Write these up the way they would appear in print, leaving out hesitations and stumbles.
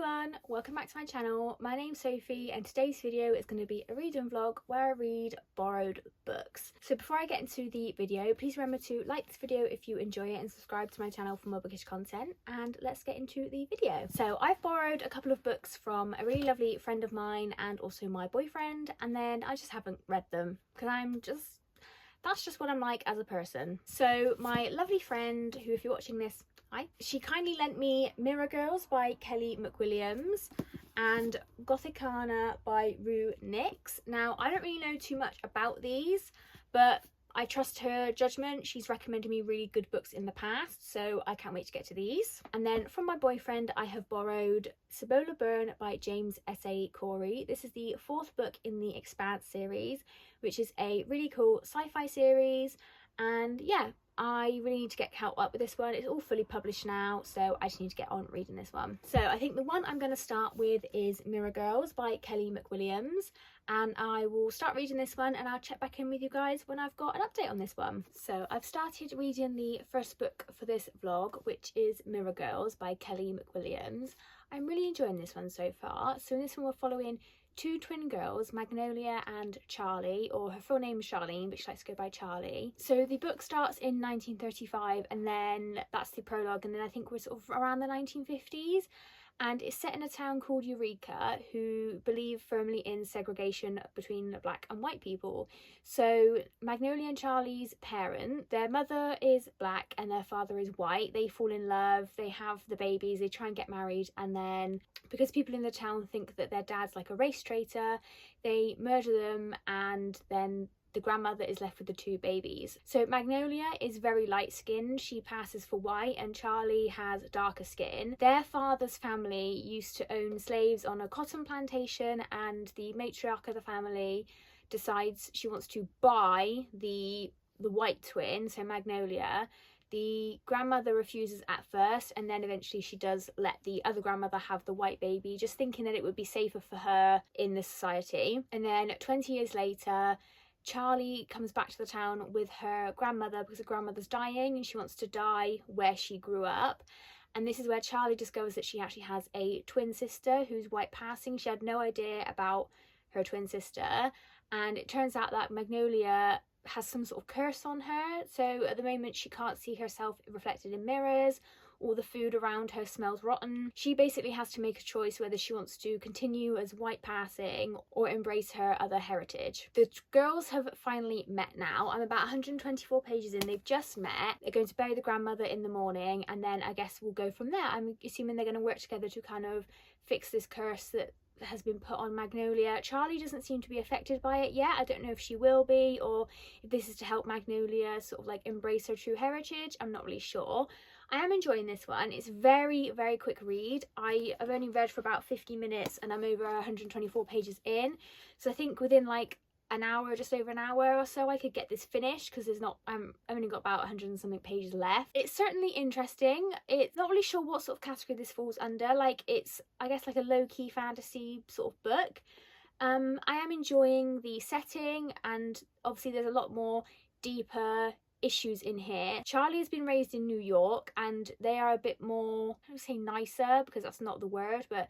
everyone, welcome back to my channel. My name's Sophie and today's video is going to be a reading vlog where I read borrowed books. So before I get into the video, please remember to like this video if you enjoy it and subscribe to my channel for more bookish content, and let's get into the video. So I've borrowed a couple of books from a really lovely friend of mine and also my boyfriend, and then I just haven't read them because that's just what I'm like as a person. So my lovely friend, who if you're watching this, hi, she kindly lent me Mirror Girls by Kelly McWilliams and Gothicana by Rue Nix. Now, I don't really know too much about these, but I trust her judgment. She's recommended me really good books in the past, so I can't wait to get to these. And then from my boyfriend, I have borrowed Cibola Burn by James S.A. Corey. This is the fourth book in the Expanse series, which is a really cool sci-fi series. And yeah, I really need to get caught up with this one. It's all fully published now, so I just need to get on reading this one. So I think the one I'm going to start with is Mirror Girls by Kelly McWilliams, and I will start reading this one and I'll check back in with you guys when I've got an update on this one. So I've started reading the first book for this vlog, which is Mirror Girls by Kelly McWilliams. I'm really enjoying this one so far. So in this one we're following two twin girls, Magnolia and Charlie, or her full name is Charlene, but she likes to go by Charlie. So the book starts in 1935, and then that's the prologue, and then I think we're sort of around the 1950s, and it's set in a town called Eureka, who believe firmly in segregation between black and white people. So Magnolia and Charlie's parent, their mother is black and their father is white. They fall in love, they have the babies, they try and get married, and then because people in the town think that their dad's like a race traitor, they murder them, and then the grandmother is left with the two babies. So Magnolia is very light skinned, she passes for white, and Charlie has darker skin. Their father's family used to own slaves on a cotton plantation, and the matriarch of the family decides she wants to buy the white twin, so Magnolia. The grandmother refuses at first, and then eventually she does let the other grandmother have the white baby, just thinking that it would be safer for her in the society. And then 20 years later, Charlie comes back to the town with her grandmother because her grandmother's dying and she wants to die where she grew up. And this is where Charlie discovers that she actually has a twin sister who's white passing. She had no idea about her twin sister, and it turns out that Magnolia has some sort of curse on her. So at the moment she can't see herself reflected in mirrors. All the food around her smells rotten. She basically has to make a choice whether she wants to continue as white passing or embrace her other heritage. The girls have finally met now. I'm about 124 pages in. They've just met. They're going to bury the grandmother in the morning, and then I guess we'll go from there. I'm assuming they're going to work together to kind of fix this curse that has been put on Magnolia. Charlie doesn't seem to be affected by it yet. I don't know if she will be, or if this is to help Magnolia sort of like embrace her true heritage. I'm not really sure. I am enjoying this one. It's very quick read. I've only read for about 50 minutes and I'm over 124 pages in, so I think within like an hour, just over an hour or so, I could get this finished, because there's not, I've only got about 100 and something pages left. It's certainly interesting. It's not really sure what sort of category this falls under. Like, it's, I guess, like a low-key fantasy sort of book. I am enjoying the setting, and obviously there's a lot more deeper issues in here. Charlie has been raised in New York, and they are a bit more, I don't say nicer because that's not the word, but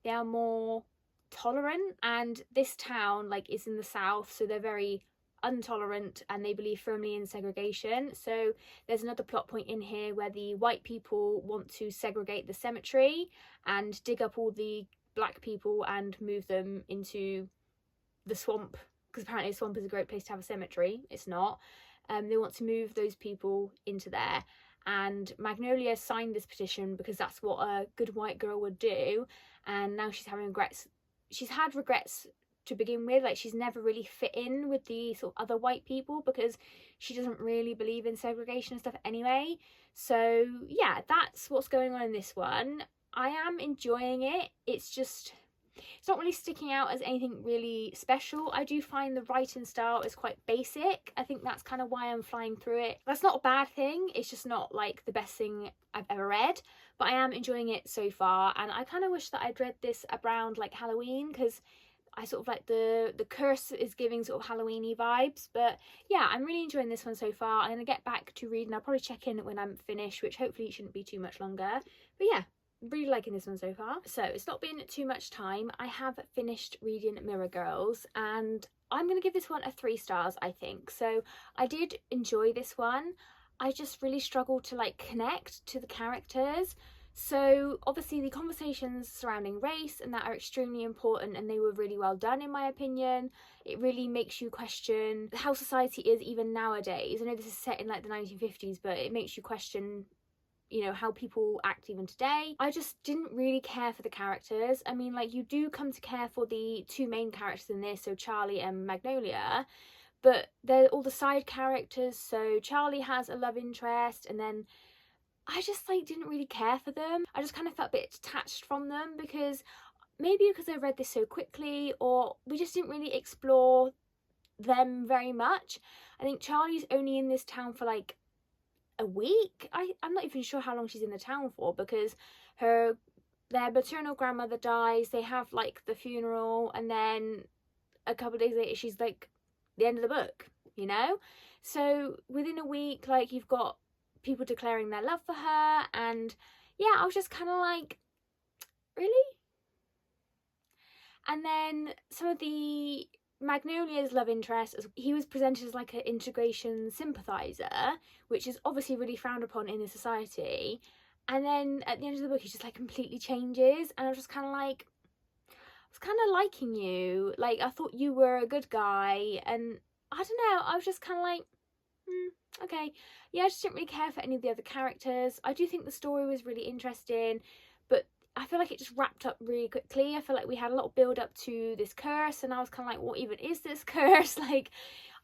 they are more tolerant, and this town like is in the south, so they're very intolerant and they believe firmly in segregation. So there's another plot point in here where the white people want to segregate the cemetery and dig up all the black people and move them into the swamp, because apparently a swamp is a great place to have a cemetery. It's not. They want to move those people into there, and Magnolia signed this petition because that's what a good white girl would do, and now she's having regrets. She's had regrets to begin with, like she's never really fit in with the sort of other white people because she doesn't really believe in segregation and stuff anyway. So yeah, that's what's going on in this one. I am enjoying it. It's just, it's not really sticking out as anything really special. I do find the writing style is quite basic. I think that's kind of why I'm flying through it. That's not a bad thing, it's just not like the best thing I've ever read, but I am enjoying it so far, and I kind of wish that I'd read this around like Halloween, because I sort of like the curse is giving sort of Halloween-y vibes. But yeah, I'm really enjoying this one so far. I'm going to get back to reading. I'll probably check in when I'm finished, which hopefully shouldn't be too much longer. But yeah, really liking this one so far. So it's not been too much time. I have finished reading Mirror Girls, and I'm going to give this one a 3 stars, I think. So I did enjoy this one. I just really struggled to like connect to the characters. So obviously the conversations surrounding race and that are extremely important, and they were really well done in my opinion. It really makes you question how society is even nowadays. I know this is set in like the 1950s, but it makes you question, you know, how people act even today. I just didn't really care for the characters. I mean, like, you do come to care for the 2 main characters in this, so Charlie and Magnolia, but they're all the side characters. So Charlie has a love interest, and then I just like didn't really care for them. I just kind of felt a bit detached from them, because maybe because I read this so quickly, or we just didn't really explore them very much. I think Charlie's only in this town for like a week. I'm not even sure how long she's in the town for, because their maternal grandmother dies, they have like the funeral, and then a couple of days later she's like the end of the book, you know. So within a week, like, you've got people declaring their love for her, and yeah, I was just kind of like, really? And then some of the Magnolia's love interest, he was presented as like an integration sympathiser, which is obviously really frowned upon in the society. And then at the end of the book, he just like completely changes, and I was just kind of like, I was kind of liking you. Like, I thought you were a good guy, and I don't know, I was just kind of like, okay. Yeah, I just didn't really care for any of the other characters. I do think the story was really interesting, but I feel like it just wrapped up really quickly. I feel like we had a lot of build up to this curse, and I was kind of like, what even is this curse? Like,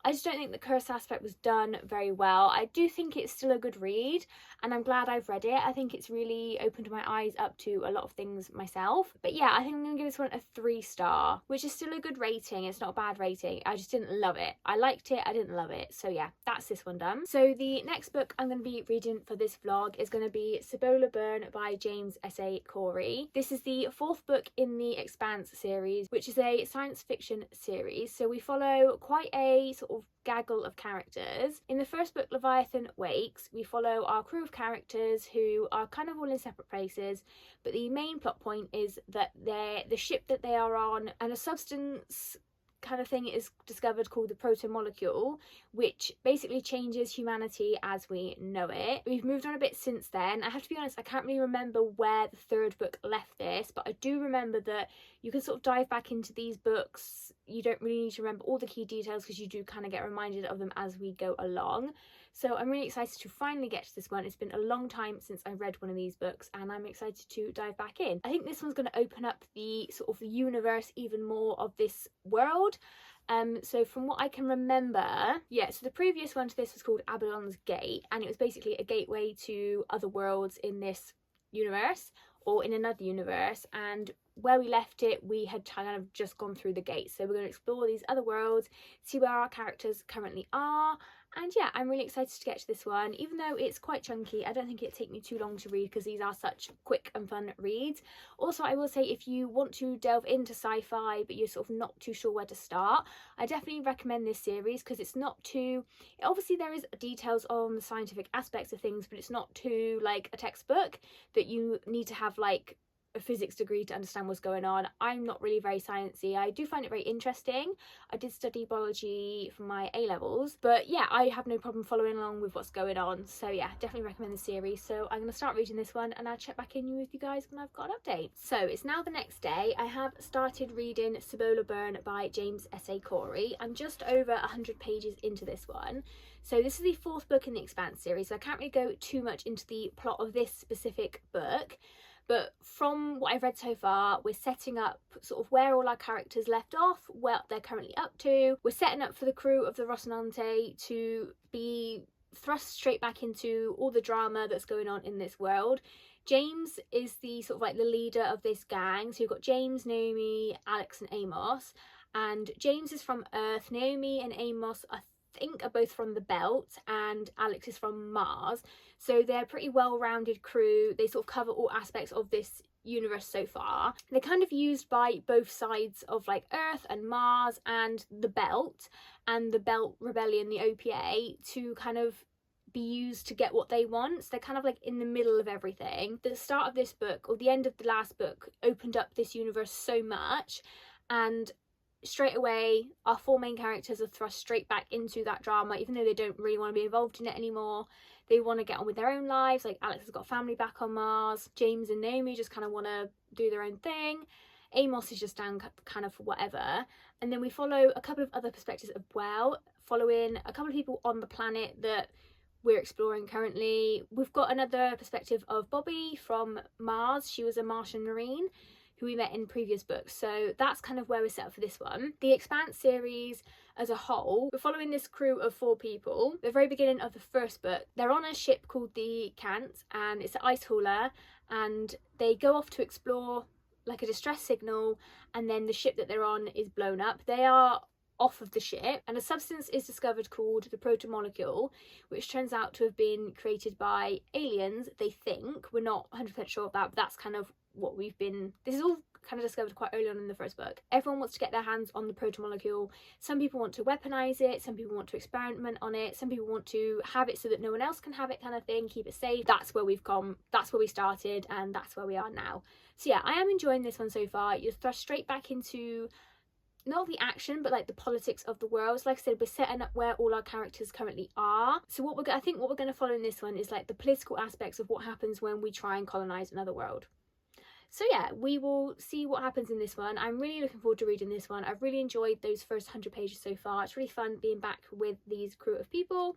I just don't think the curse aspect was done very well. I do think it's still a good read, and I'm glad I've read it. I think it's really opened my eyes up to a lot of things myself. But yeah, I think I'm going to give this one a 3 star, which is still a good rating. It's not a bad rating. I just didn't love it. I liked it, I didn't love it. So yeah, that's this one done. So the next book I'm going to be reading for this vlog is going to be Cibola Burn by James S.A. Corey. This is the 4th book in the Expanse series, which is a science fiction series. So we follow quite a sort of gaggle of characters. In the first book, Leviathan Wakes, we follow our crew of characters who are kind of all in separate places, but the main plot point is that the ship that they are on, and a substance kind of thing is discovered called the proto-molecule, which basically changes humanity as we know it. We've moved on a bit since then. I have to be honest, I can't really remember where the 3rd book left this, but I do remember that you can sort of dive back into these books. You don't really need to remember all the key details, because you do kind of get reminded of them as we go along. So I'm really excited to finally get to this one. It's been a long time since I read one of these books, and I'm excited to dive back in. I think this one's going to open up the sort of universe even more of this world. So from what I can remember, yeah, so the previous one to this was called Abaddon's Gate, and it was basically a gateway to other worlds in this universe, or in another universe, and where we left it, we had kind of just gone through the gate. So we're going to explore these other worlds, see where our characters currently are, and yeah, I'm really excited to get to this one. Even though it's quite chunky, I don't think it'd take me too long to read, because these are such quick and fun reads. Also, I will say, if you want to delve into sci-fi but you're sort of not too sure where to start, I definitely recommend this series, because it's not too, obviously there is details on the scientific aspects of things, but it's not too like a textbook that you need to have like a physics degree to understand what's going on. I'm not really very sciencey. I do find it very interesting. I did study biology for my A-levels, but yeah, I have no problem following along with what's going on. So yeah, definitely recommend the series. So I'm going to start reading this one, and I'll check back in with you guys when I've got an update. So it's now the next day. I have started reading Cibola Burn by James S.A. Corey. I'm just over 100 pages into this one. So this is the 4th book in the Expanse series, so I can't really go too much into the plot of this specific book. But from what I've read so far, we're setting up sort of where all our characters left off, what they're currently up to. We're setting up for the crew of the Rocinante to be thrust straight back into all the drama that's going on in this world. James is the sort of like the leader of this gang. So you've got James, Naomi, Alex and Amos. And James is from Earth. Naomi and Amos I think are both from the Belt, and Alex is from Mars. So they're a pretty well-rounded crew. They sort of cover all aspects of this universe so far. They're kind of used by both sides of like Earth and Mars and the Belt Rebellion, the OPA, to kind of be used to get what they want. So they're kind of like in the middle of everything. The start of this book, or the end of the last book, opened up this universe so much, and straight away our 4 main characters are thrust straight back into that drama, even though they don't really want to be involved in it anymore. They want to get on with their own lives. Like Alex has got family back on Mars, James and Naomi just kind of want to do their own thing, Amos is just down kind of for whatever. And then we follow a couple of other perspectives as well, following a couple of people on the planet that we're exploring currently. We've got another perspective of Bobby from Mars. She was a Martian Marine who we met in previous books, so that's kind of where we're set up for this one. The Expanse series as a whole, we're following this crew of 4 people. At the very beginning of the first book, they're on a ship called the Kant, and it's an ice hauler, and they go off to explore like a distress signal, and then the ship that they're on is blown up. They are off of the ship, and a substance is discovered called the protomolecule, which turns out to have been created by aliens, they think. We're not 100% sure of that, but that's kind of what we've been, this is all kind of discovered quite early on in the first book. Everyone wants to get their hands on the protomolecule. Some people want to weaponize it, some people want to experiment on it, some people want to have it so that no one else can have it, kind of thing, keep it safe. That's where we've gone, that's where we started, and that's where we are now. So yeah, I am enjoying this one so far. You're thrust straight back into not the action, but like the politics of the world. So like I said, we're setting up where all our characters currently are. So I think what we're going to follow in this one is like the political aspects of what happens when we try and colonize another world. So yeah, we will see what happens in this one. I'm really looking forward to reading this one. I've really enjoyed those first 100 pages so far. It's really fun being back with these crew of people.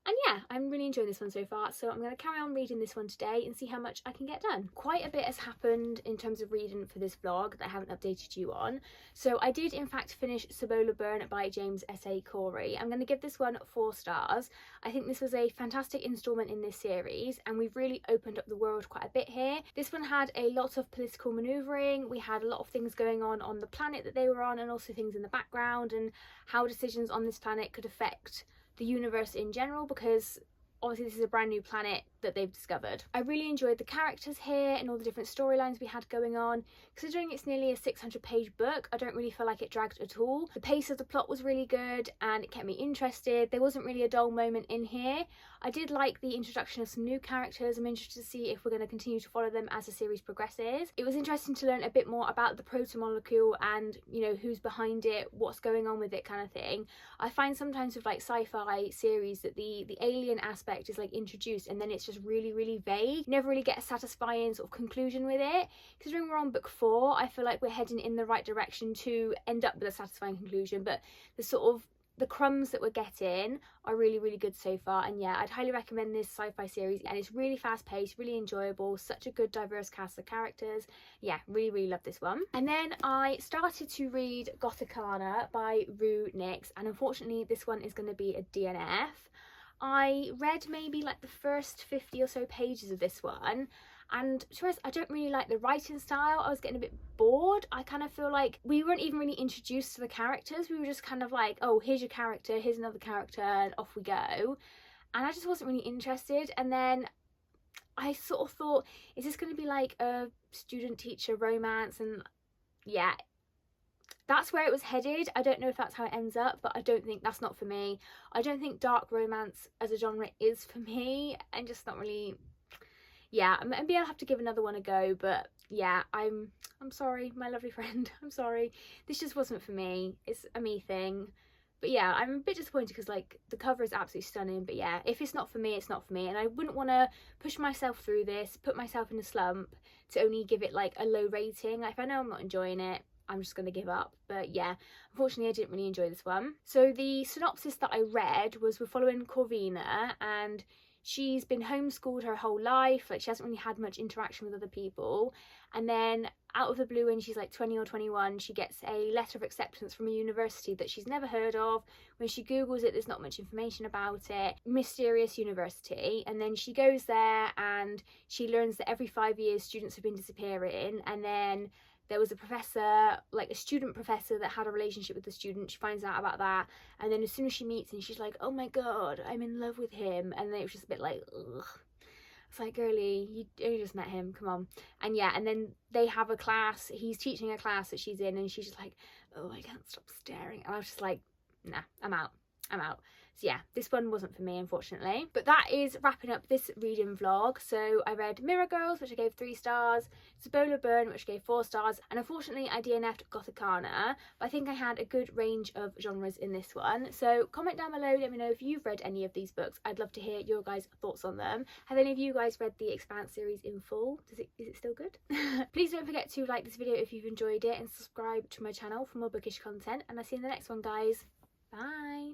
And yeah, I'm really enjoying this one so far, so I'm going to carry on reading this one today and see how much I can get done. Quite a bit has happened in terms of reading for this vlog that I haven't updated you on. So I did in fact finish Sabola Burn by James S.A. Corey. I'm going to give this one 4 stars. I think this was a fantastic instalment in this series, and we've really opened up the world quite a bit here. This one had a lot of political manoeuvring. We had a lot of things going on the planet that they were on, and also things in the background, and how decisions on this planet could affect the universe in general, because obviously this is a brand new planet that they've discovered. I really enjoyed the characters here and all the different storylines we had going on. Considering it's nearly a 600-page book, I don't really feel like it dragged at all. The pace of the plot was really good and it kept me interested. There wasn't really a dull moment in here. I did like the introduction of some new characters. I'm interested to see if we're going to continue to follow them as the series progresses. It was interesting to learn a bit more about the protomolecule and, you know, who's behind it, what's going on with it, kind of thing. I find sometimes with like sci-fi series that the alien aspect is like introduced and then it's just really vague. You never really get a satisfying sort of conclusion with it. Considering we're on book 4, I feel like we're heading in the right direction to end up with a satisfying conclusion, but the crumbs that we're getting are really good so far. And yeah, I'd highly recommend this sci-fi series, and it's really fast paced, really enjoyable, such a good diverse cast of characters. Yeah, really love this one. And then I started to read Gothicana by Rue Nix, and unfortunately this one is going to be a DNF. I read maybe like the first 50 or so pages of this one, and to be honest, I don't really like the writing style. I was getting a bit bored. I kind of feel like we weren't even really introduced to the characters. We were just kind of like, oh, here's your character, here's another character, and off we go. And I just wasn't really interested. And then I sort of thought, is this going to be like a student-teacher romance? And yeah, that's where it was headed. I don't know if that's how it ends up, but I don't think that's not for me. I don't think dark romance as a genre is for me, and just not really. Yeah, maybe I'll have to give another one a go, but yeah, I'm sorry, my lovely friend, I'm sorry. This just wasn't for me. It's a me thing. But yeah, I'm a bit disappointed because like the cover is absolutely stunning, but yeah, if it's not for me, it's not for me. And I wouldn't want to push myself through this, put myself in a slump to only give it like a low rating. Like, if I know I'm not enjoying it, I'm just going to give up. But yeah, unfortunately I didn't really enjoy this one. So the synopsis that I read was we're following Corvina, and she's been homeschooled her whole life. Like, she hasn't really had much interaction with other people, and then out of the blue, when she's like 20 or 21, she gets a letter of acceptance from a university that she's never heard of. When she googles it, there's not much information about it. Mysterious university. And then she goes there and she learns that every 5 years students have been disappearing, and then there was a professor, like a student professor, that had a relationship with the student. She finds out about that, and then as soon as she meets him, she's like, oh my god, I'm in love with him. And then it was just a bit like, ugh. It's like, girly, you only just met him, come on. And yeah, and then they have a class, he's teaching a class that she's in, and she's just like, oh, I can't stop staring. And I was just like, nah, I'm out. So yeah, this one wasn't for me, unfortunately. But that is wrapping up this reading vlog. So I read Mirror Girls, which I gave 3 stars, Sabola Burn, which I gave 4 stars, and unfortunately I DNF'd Gothicana, but I think I had a good range of genres in this one. So comment down below, let me know if you've read any of these books. I'd love to hear your guys' thoughts on them. Have any of you guys read the Expanse series in full? Is it still good? Please don't forget to like this video if you've enjoyed it, and subscribe to my channel for more bookish content, and I'll see you in the next one, guys. Bye.